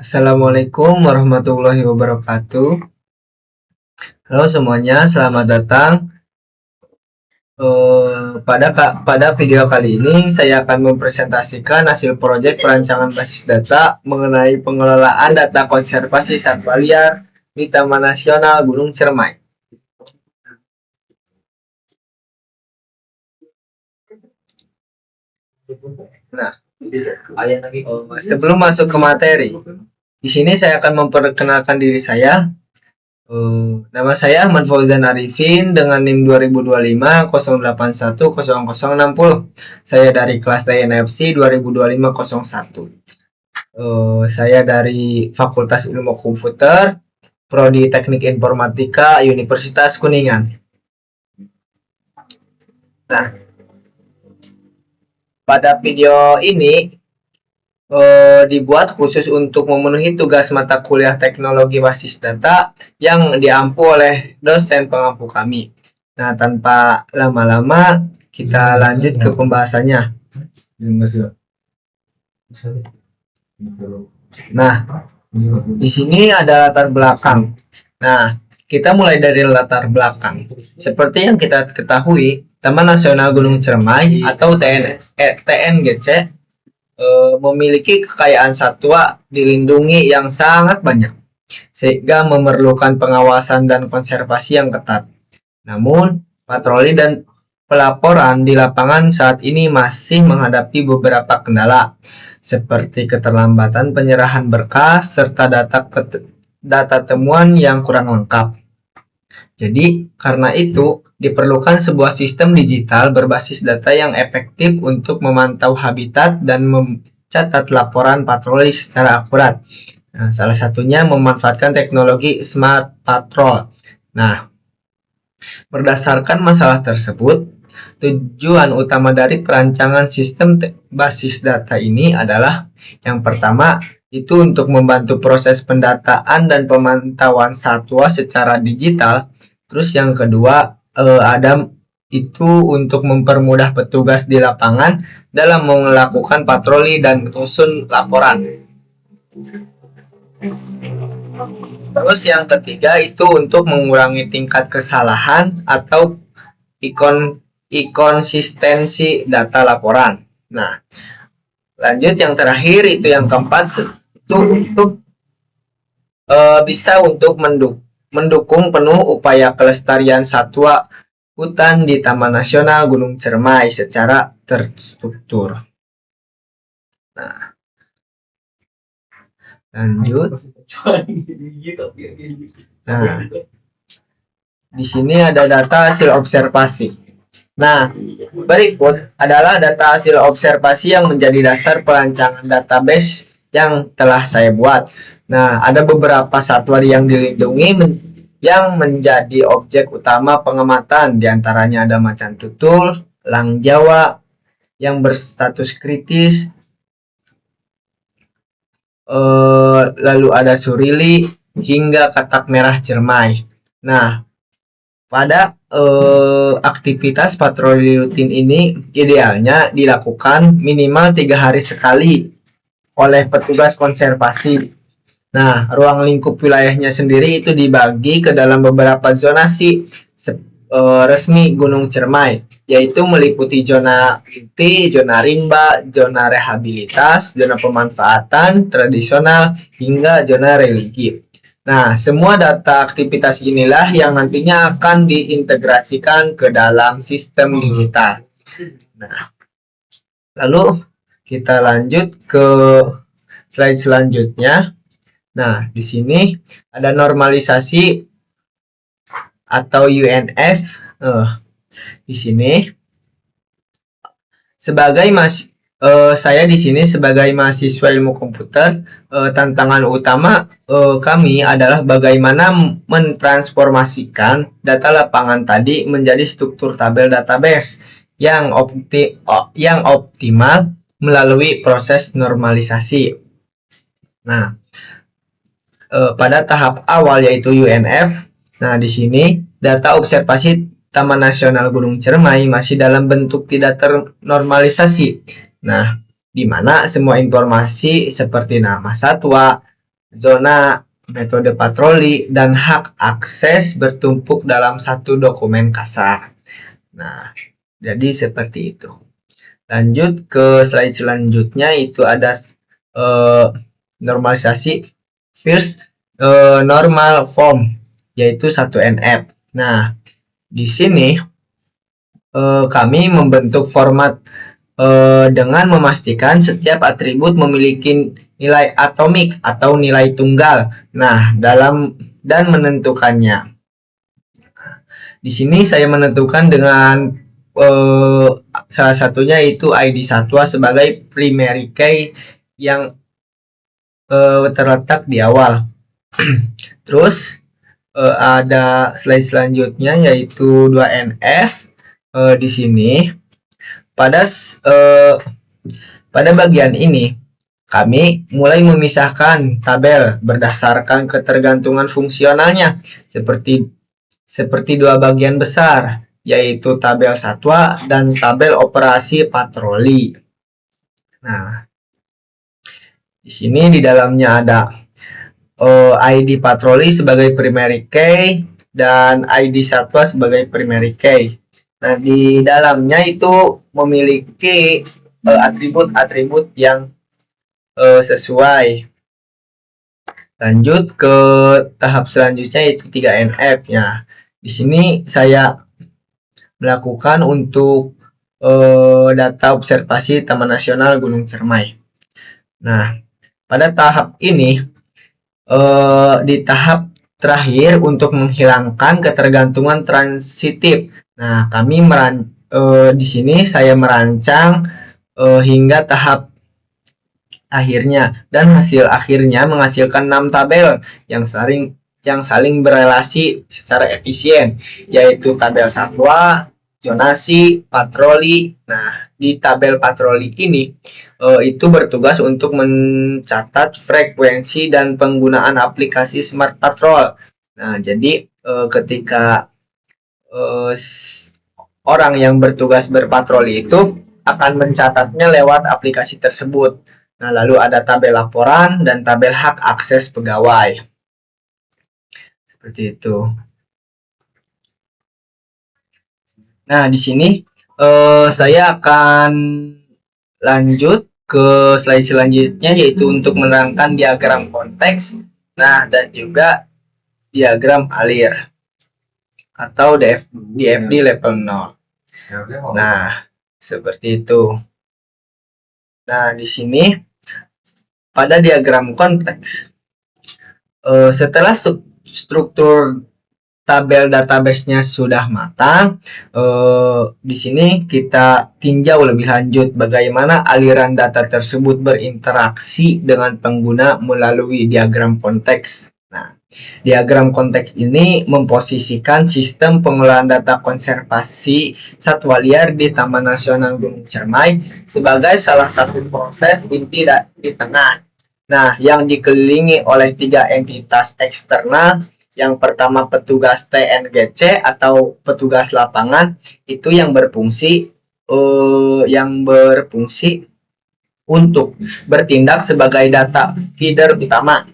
Assalamualaikum warahmatullahi wabarakatuh. Halo semuanya, selamat datang. Pada video kali ini saya akan mempresentasikan hasil proyek perancangan basis data mengenai pengelolaan data konservasi satwa liar di Taman Nasional Gunung Ciremai. Nah, sebelum masuk ke materi, di sini saya akan memperkenalkan diri saya. Nama saya Ahmad Fauzan Arifin dengan NIM 2025 081 0060. Saya dari kelas DNFC 2025 01. Saya dari Fakultas Ilmu Komputer, Prodi Teknik Informatika, Universitas Kuningan. Nah, pada video ini dibuat khusus untuk memenuhi tugas mata kuliah teknologi basis data yang diampu oleh dosen pengampu kami. Nah, tanpa lama-lama kita lanjut ke pembahasannya. Nah, di sini ada latar belakang. Nah, kita mulai dari latar belakang. Seperti yang kita ketahui, Taman Nasional Gunung Ciremai atau TNGC memiliki kekayaan satwa dilindungi yang sangat banyak, sehingga memerlukan pengawasan dan konservasi yang ketat. Namun, patroli dan pelaporan di lapangan saat ini masih menghadapi beberapa kendala, seperti keterlambatan penyerahan berkas serta data temuan yang kurang lengkap. Jadi, karena itu, diperlukan sebuah sistem digital berbasis data yang efektif untuk memantau habitat dan mencatat laporan patroli secara akurat. Nah, salah satunya memanfaatkan teknologi Smart Patrol. Nah, berdasarkan masalah tersebut, tujuan utama dari perancangan sistem basis data ini adalah yang pertama, itu untuk membantu proses pendataan dan pemantauan satwa secara digital. Terus yang kedua, ada itu untuk mempermudah petugas di lapangan dalam melakukan patroli dan menyusun laporan. Terus yang ketiga itu untuk mengurangi tingkat kesalahan atau inkonsistensi data laporan. Nah, lanjut yang terakhir itu yang keempat itu untuk bisa untuk mendukung penuh upaya kelestarian satwa hutan di Taman Nasional Gunung Ciremai secara terstruktur. Nah, lanjut. Nah, di sini ada data hasil observasi. Nah, berikut adalah data hasil observasi yang menjadi dasar perancangan database yang telah saya buat. Nah, ada beberapa satwa yang dilindungi yang menjadi objek utama pengamatan. Di antaranya ada macan tutul, elang Jawa yang berstatus kritis, lalu ada surili hingga katak merah Ciremai. Nah, pada aktivitas patroli rutin ini idealnya dilakukan minimal 3 hari sekali oleh petugas konservasi. Nah, ruang lingkup wilayahnya sendiri itu dibagi ke dalam beberapa zonasi resmi Gunung Ciremai, yaitu meliputi zona inti, zona rimba, zona rehabilitas, zona pemanfaatan tradisional, hingga zona religi. Nah, semua data aktivitas inilah yang nantinya akan diintegrasikan ke dalam sistem digital. Nah, lalu kita lanjut ke slide selanjutnya. Nah, di sini ada normalisasi atau UNF. Di sini saya di sini sebagai mahasiswa ilmu komputer, tantangan utama kami adalah bagaimana mentransformasikan data lapangan tadi menjadi struktur tabel database yang optimal melalui proses normalisasi. Nah, pada tahap awal yaitu UNF. Nah, di sini data observasi Taman Nasional Gunung Ciremai masih dalam bentuk tidak ternormalisasi. Nah, di mana semua informasi seperti nama satwa, zona, metode patroli, dan hak akses bertumpuk dalam satu dokumen kasar. Nah, jadi seperti itu. Lanjut ke slide selanjutnya, itu ada normalisasi first normal form, yaitu 1NF. Nah, di sini kami membentuk format dengan memastikan setiap atribut memiliki nilai atomik atau nilai tunggal. Nah, dan menentukannya. Di sini saya menentukan dengan salah satunya itu ID satwa sebagai primary key yang terletak di awal. Terus ada slide selanjutnya yaitu 2NF. Di sini pada bagian ini kami mulai memisahkan tabel berdasarkan ketergantungan fungsionalnya seperti dua bagian besar, yaitu tabel satwa dan tabel operasi patroli. Nah, di sini di dalamnya ada ID patroli sebagai primary key dan ID satwa sebagai primary key. Nah, di dalamnya itu memiliki atribut-atribut yang sesuai. Lanjut ke tahap selanjutnya yaitu 3NF. Ya, di sini saya melakukan untuk data observasi Taman Nasional Gunung Cermai. Nah, pada tahap ini di tahap terakhir untuk menghilangkan ketergantungan transitif. Nah, kami di sini saya merancang hingga tahap akhirnya, dan hasil akhirnya menghasilkan 6 tabel yang saling berelasi secara efisien, yaitu tabel satwa, zonasi, patroli. Nah, di tabel patroli ini itu bertugas untuk mencatat frekuensi dan penggunaan aplikasi Smart Patrol. Nah, jadi ketika orang yang bertugas berpatroli itu akan mencatatnya lewat aplikasi tersebut. Nah, lalu ada tabel laporan dan tabel hak akses pegawai. Seperti itu. Nah, di sini saya akan lanjut ke slide selanjutnya, yaitu untuk menerangkan diagram konteks, nah, dan juga diagram alir atau DFD level 0. Nah, seperti itu. Nah, di sini pada diagram konteks, setelah struktur tabel database-nya sudah matang, di sini kita tinjau lebih lanjut bagaimana aliran data tersebut berinteraksi dengan pengguna melalui diagram konteks. Nah, diagram konteks ini memposisikan sistem pengelolaan data konservasi satwa liar di Taman Nasional Gunung Cermai sebagai salah satu proses inti di tengah. Nah, yang dikelilingi oleh 3 entitas eksternal. Yang pertama petugas TNGC atau petugas lapangan, itu yang berfungsi untuk bertindak sebagai data feeder utama.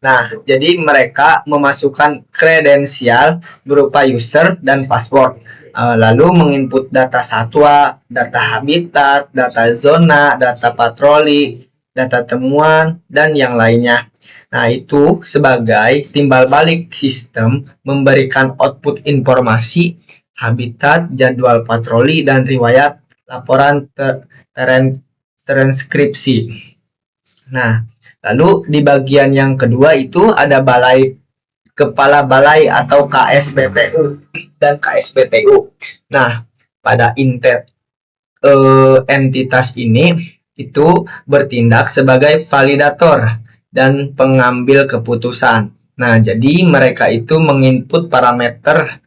Nah, jadi mereka memasukkan kredensial berupa user dan password, lalu menginput data satwa, data habitat, data zona, data patroli, data temuan, dan yang lainnya. Nah, itu sebagai timbal balik sistem memberikan output informasi, habitat, jadwal patroli, dan riwayat laporan transkripsi. Nah, lalu di bagian yang kedua itu ada kepala balai atau KSBTU dan KSBTU. Nah, pada entitas ini itu bertindak sebagai validator dan pengambil keputusan. Nah, jadi mereka itu menginput parameter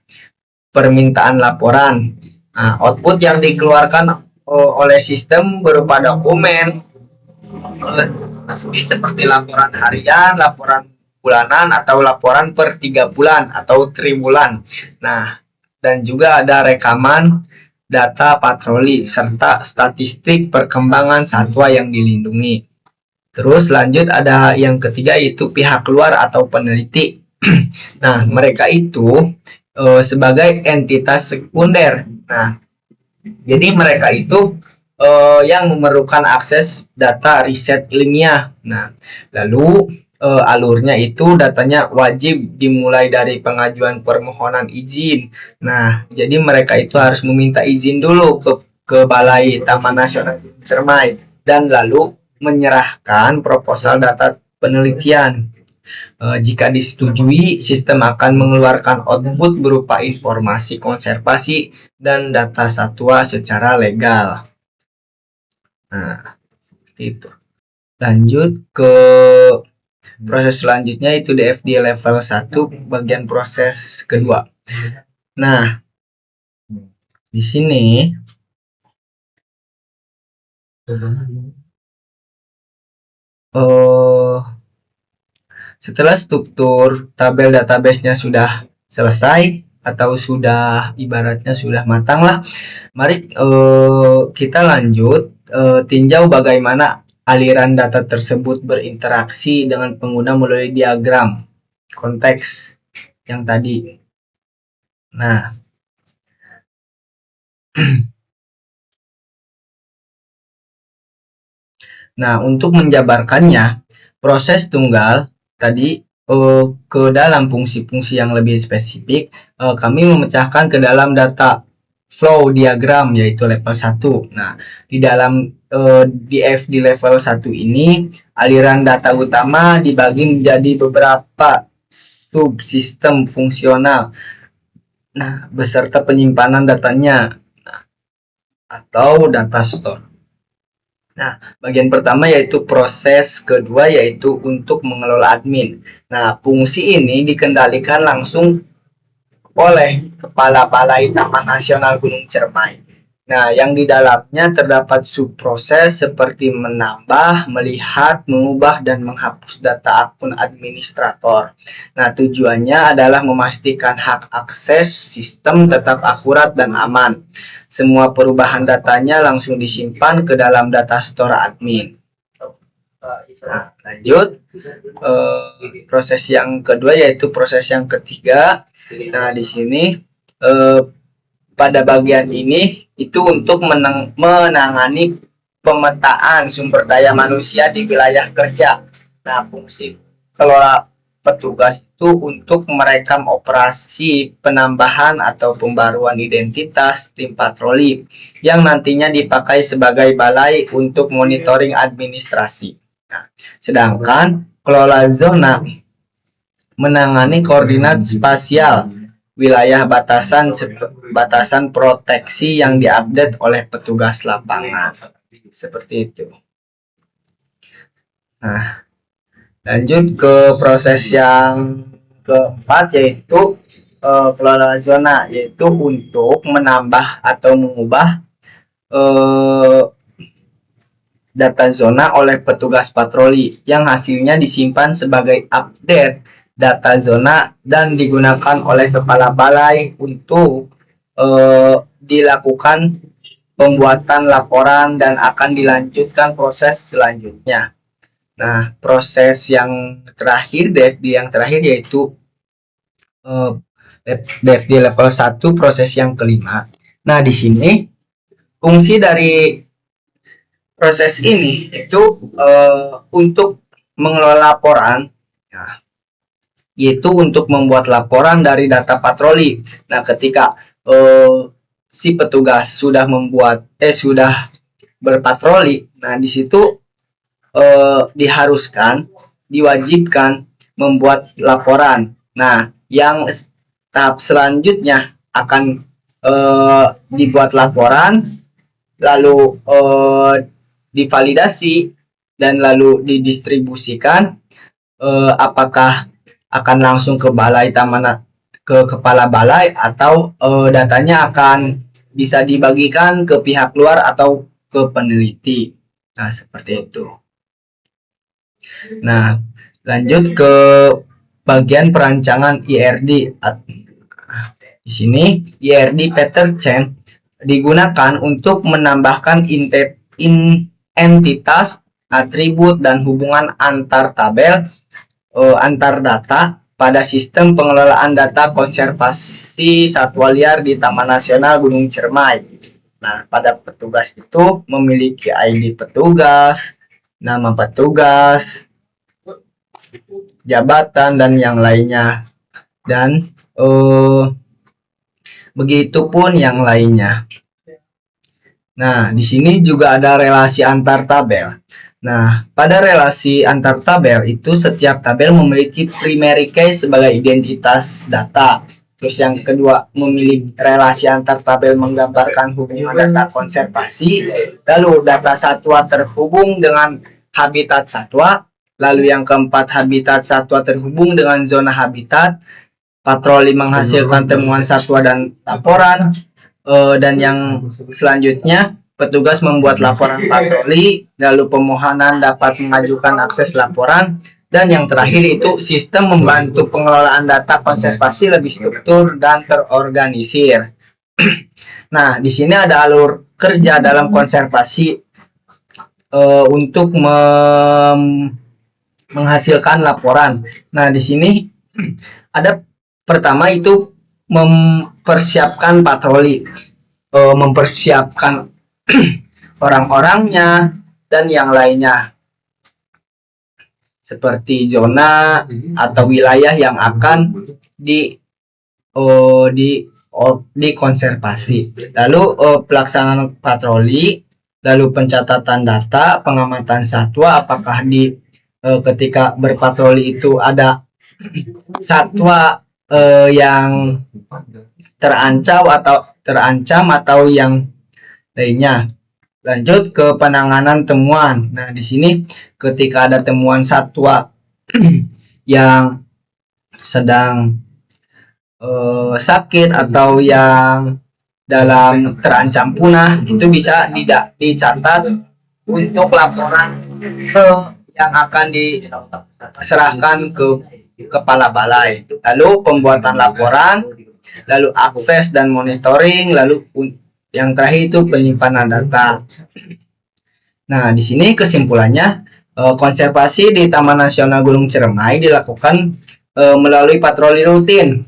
permintaan laporan. Nah, output yang dikeluarkan oleh sistem berupa dokumen seperti laporan harian, laporan bulanan, atau laporan per 3 bulan atau tribulan. Nah, dan juga ada rekaman data patroli serta statistik perkembangan satwa yang dilindungi. Terus lanjut ada yang ketiga yaitu pihak luar atau peneliti. Nah, mereka itu sebagai entitas sekunder. Nah, jadi mereka itu yang memerlukan akses data riset ilmiah. Nah, lalu alurnya itu datanya wajib dimulai dari pengajuan permohonan izin. Nah, jadi mereka itu harus meminta izin dulu ke Balai Taman Nasional Cermai dan lalu menyerahkan proposal data penelitian. Jika disetujui, sistem akan mengeluarkan output berupa informasi konservasi dan data satwa secara legal. Nah, seperti itu. Lanjut ke proses selanjutnya itu DFD level 1 bagian proses kedua. Nah, di sini setelah struktur tabel database-nya sudah selesai atau sudah ibaratnya sudah matang lah, mari kita lanjut tinjau bagaimana aliran data tersebut berinteraksi dengan pengguna melalui diagram konteks yang tadi. Nah, untuk menjabarkannya, proses tunggal tadi ke dalam fungsi-fungsi yang lebih spesifik, kami memecahkan ke dalam data flow diagram yaitu level 1. Nah, di dalam DFD level 1 ini, aliran data utama dibagi menjadi beberapa subsistem fungsional. Nah, beserta penyimpanan datanya atau data store. Nah, bagian pertama yaitu proses kedua yaitu untuk mengelola admin. Nah, fungsi ini dikendalikan langsung oleh Kepala Balai Taman Nasional Gunung Cermai. Nah, yang di dalamnya terdapat subproses seperti menambah, melihat, mengubah, dan menghapus data akun administrator. Nah, tujuannya adalah memastikan hak akses sistem tetap akurat dan aman. Semua perubahan datanya langsung disimpan ke dalam data store admin. Nah, lanjut proses yang kedua yaitu proses yang ketiga. Nah, di sini pada bagian ini itu untuk menangani pemetaan sumber daya manusia di wilayah kerja. Nah, fungsi kelola petugas itu untuk merekam operasi penambahan atau pembaruan identitas tim patroli yang nantinya dipakai sebagai balai untuk monitoring administrasi. Nah, sedangkan kelola zona menangani koordinat spasial wilayah batasan proteksi yang diupdate oleh petugas lapangan. Seperti itu. Nah, lanjut ke proses yang keempat yaitu kelola zona, yaitu untuk menambah atau mengubah data zona oleh petugas patroli yang hasilnya disimpan sebagai update data zona dan digunakan oleh kepala balai untuk dilakukan pembuatan laporan dan akan dilanjutkan proses selanjutnya. Nah, proses yang terakhir, DFD yang terakhir yaitu DFD level 1 proses yang kelima. Nah, di sini fungsi dari proses ini itu untuk mengelola laporan, nah, yaitu untuk membuat laporan dari data patroli. Nah, ketika si petugas sudah sudah berpatroli, nah di situ diwajibkan membuat laporan. Nah, yang tahap selanjutnya akan dibuat laporan, lalu divalidasi dan lalu didistribusikan, apakah akan langsung ke balai taman, ke kepala balai, atau datanya akan bisa dibagikan ke pihak luar atau ke peneliti. Nah, seperti itu. Nah, lanjut ke bagian perancangan IRD. Di sini IRD pattern chain digunakan untuk menambahkan entitas atribut, dan hubungan antar tabel, antar data pada sistem pengelolaan data konservasi satwa liar di Taman Nasional Gunung Ciremai. Nah, pada petugas itu memiliki ID petugas, nama petugas, jabatan, dan yang lainnya. Dan begitupun yang lainnya. Nah, di sini juga ada relasi antar tabel. Nah, pada relasi antar tabel itu setiap tabel memiliki primary key sebagai identitas data. Terus yang kedua, memiliki relasi antar tabel menggambarkan hubungan data konservasi. Lalu data satwa terhubung dengan habitat satwa. Lalu yang keempat, habitat satwa terhubung dengan zona habitat. Patroli menghasilkan temuan satwa dan laporan. Dan yang selanjutnya, petugas membuat laporan patroli, lalu pemohonan dapat mengajukan akses laporan, dan yang terakhir itu sistem membantu pengelolaan data konservasi lebih struktur dan terorganisir. Nah, di sini ada alur kerja dalam konservasi untuk menghasilkan laporan. Nah, di sini ada pertama itu mempersiapkan patroli, mempersiapkan orang-orangnya dan yang lainnya, seperti zona atau wilayah yang akan dikonservasi. Lalu pelaksanaan patroli, lalu pencatatan data, pengamatan satwa, apakah ketika berpatroli itu ada satwa yang terancam atau yang lainnya. Lanjut ke penanganan temuan. Nah, di sini ketika ada temuan satwa yang sedang sakit atau yang dalam terancam punah, itu bisa dicatat untuk laporan yang akan diserahkan ke kepala balai. Lalu pembuatan laporan, lalu akses dan monitoring, lalu yang terakhir itu penyimpanan data. Nah, di sini kesimpulannya, konservasi di Taman Nasional Gunung Ciremai dilakukan melalui patroli rutin.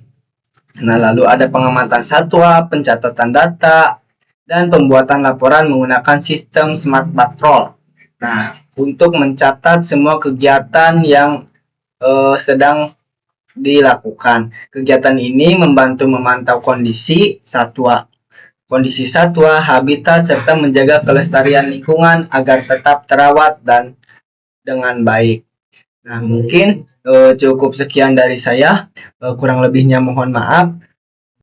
Nah, lalu ada pengamatan satwa, pencatatan data, dan pembuatan laporan menggunakan sistem Smart Patrol. Nah, untuk mencatat semua kegiatan yang sedang dilakukan. Kegiatan ini membantu memantau kondisi satwa, habitat, serta menjaga kelestarian lingkungan agar tetap terawat dan dengan baik. Nah, mungkin cukup sekian dari saya. Kurang lebihnya mohon maaf.